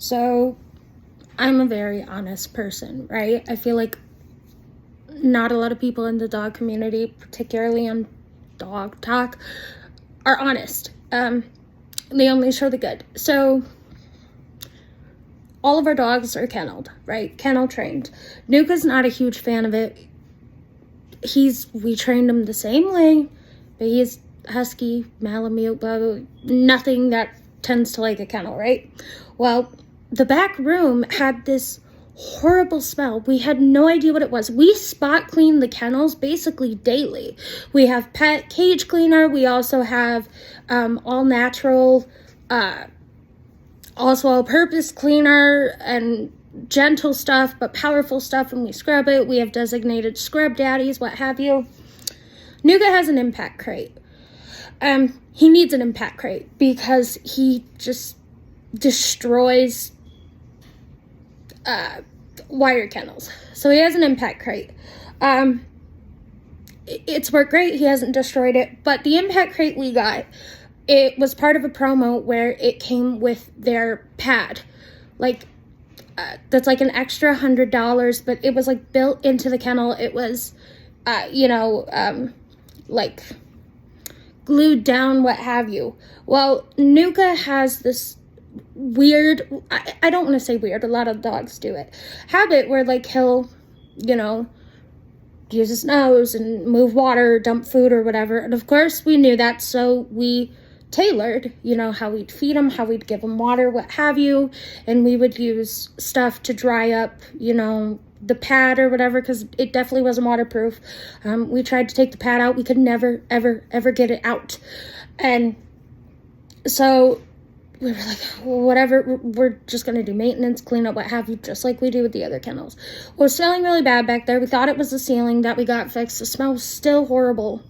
So I'm a very honest person, right? I feel like not a lot of people in the dog community, particularly on Dog Talk, are honest. They only show the good. So all of our dogs are kenneled, right? Kennel trained. Nuka's not a huge fan of it. We trained him the same way, but he's husky, Malamute, blah, blah, nothing that tends to like a kennel, right? Well, the back room had this horrible smell. We had no idea what it was. We spot clean the kennels basically daily. We have pet cage cleaner. We also have all natural, also all-purpose cleaner and gentle stuff, but powerful stuff when we scrub it. We have designated scrub daddies, what have you. Nuka has an impact crate. He needs an impact crate because he just destroys wire kennels. So he has an impact crate. It's worked great. He hasn't destroyed it. But the impact crate we got, it was part of a promo where it came with their pad. Like, that's like an extra $100, but it was like built into the kennel. It was, like glued down, what have you. Well, Nuka has this weird, I don't want to say weird, a lot of dogs do it, habit where like he'll, use his nose and move water, dump food or whatever. And of course we knew that, so we tailored, how we'd feed him, how we'd give him water, what have you. And we would use stuff to dry up, the pad or whatever, because it definitely wasn't waterproof. We tried to take the pad out. We could never, ever, ever get it out. And so we were like, whatever, we're just going to do maintenance, clean up, what have you, just like we do with the other kennels. Well, it was smelling really bad back there. We thought it was the ceiling that we got fixed. The smell was still horrible.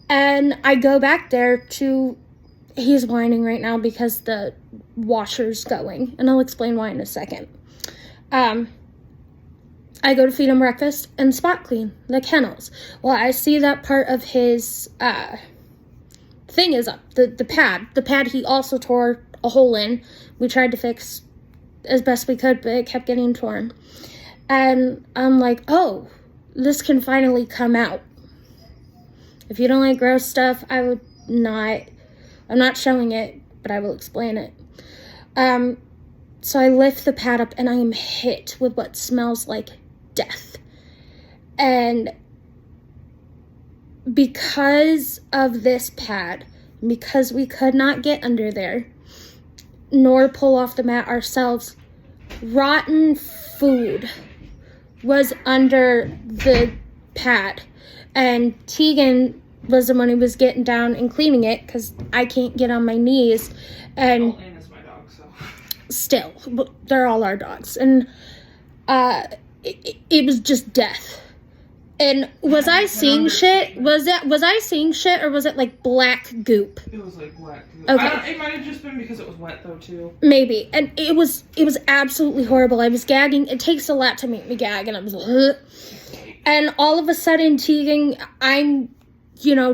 And I go back there to, he's whining right now because the washer's going. And I'll explain why in a second. I go to feed him breakfast and spot clean the kennels. Well, I see that part of his thing is up, the pad. The pad he also tore a hole in. We tried to fix as best we could, but it kept getting torn. And I'm like, oh, this can finally come out. If you don't like gross stuff, I'm not showing it, but I will explain it. So I lift the pad up and I am hit with what smells like death. And because of this pad, because we could not get under there, nor pull off the mat ourselves, rotten food was under the pad. And Tegan was the one who was getting down and cleaning it because I can't get on my knees. And Anna's my dog, so. Still, they're all our dogs. And it was just death. And was I seeing shit? Was I seeing shit, or was it like black goop? It was like black goop. Okay. It might have just been because it was wet though too. Maybe. And it was absolutely horrible. I was gagging. It takes a lot to make me gag, and I was like, and all of a sudden, Tegan, I'm,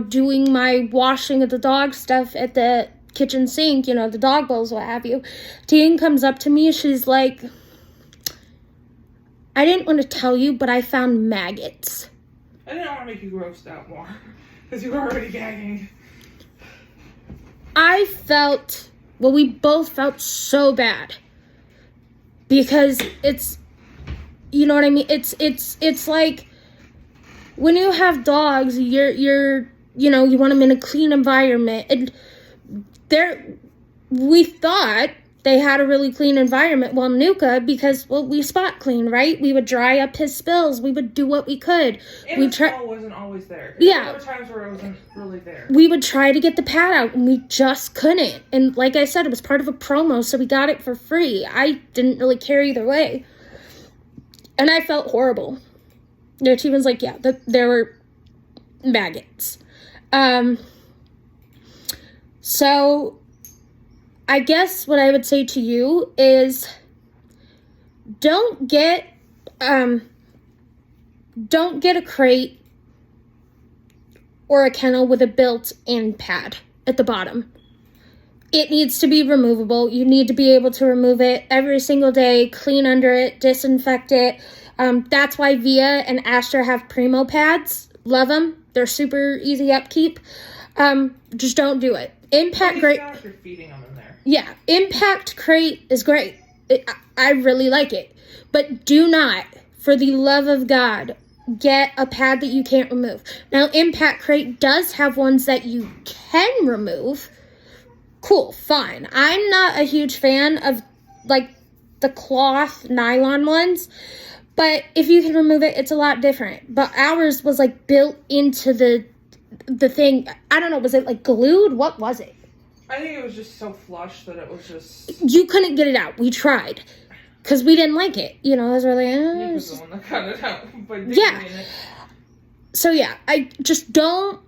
doing my washing of the dog stuff at the kitchen sink, the dog bowls, what have you. Tegan comes up to me. She's like, I didn't want to tell you, but I found maggots. I didn't want to make you grossed out more because you were already gagging. We both felt so bad because it's, you know what I mean? It's like when you have dogs, you want them in a clean environment, and we thought they had a really clean environment. Well, Nuka, because we spot clean, right? We would dry up his spills. We would do what we could. And the smell wasn't always there. Yeah. There were times where it wasn't really there. We would try to get the pad out, and we just couldn't. And like I said, it was part of a promo, so we got it for free. I didn't really care either way. And I felt horrible. Tegan's like, yeah, there were maggots. So I guess what I would say to you is don't get a crate or a kennel with a built-in pad at the bottom. it needs to be removable. You need to be able to remove it every single day, clean under it, disinfect it. That's why Via and Astra have Primo pads. Love them. They're super easy upkeep. Just don't do it. Impact Crate. After feeding them in there. Yeah, Impact Crate is great. I really like it. But do not, for the love of God, get a pad that you can't remove. Now, Impact Crate does have ones that you can remove. Cool, fine. I'm not a huge fan of, like, the cloth nylon ones, but if you can remove it, it's a lot different. But ours was, like, built into the thing. I don't know, was it, like, glued? What was it? I think it was just so flush that it was just... You couldn't get it out. We tried. Because we didn't like it. You know, I was really... Nick was the one that cut it out. But yeah. So, yeah, I just don't...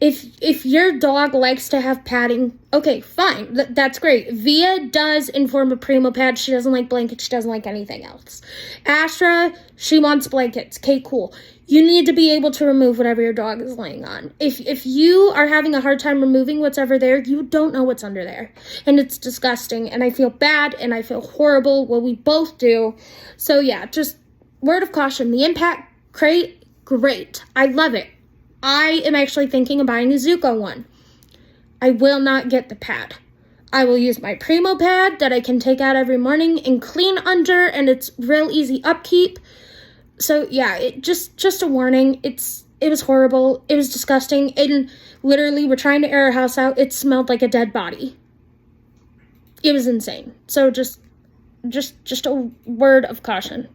If your dog likes to have padding, okay, fine. That's great. Via does inform a Primo pad. She doesn't like blankets. She doesn't like anything else. Astra, she wants blankets. Okay, cool. You need to be able to remove whatever your dog is laying on. If you are having a hard time removing what's ever there, you don't know what's under there. And it's disgusting. And I feel bad and I feel horrible. Well, we both do. So, yeah, just word of caution. The Impact Crate, great. I love it. I am actually thinking of buying a Zuko one. I will not get the pad. I will use my Primo pad that I can take out every morning and clean under, and it's real easy upkeep. So yeah, it just a warning. It was horrible. It was disgusting. And literally, we're trying to air our house out. It smelled like a dead body. It was insane. So just a word of caution.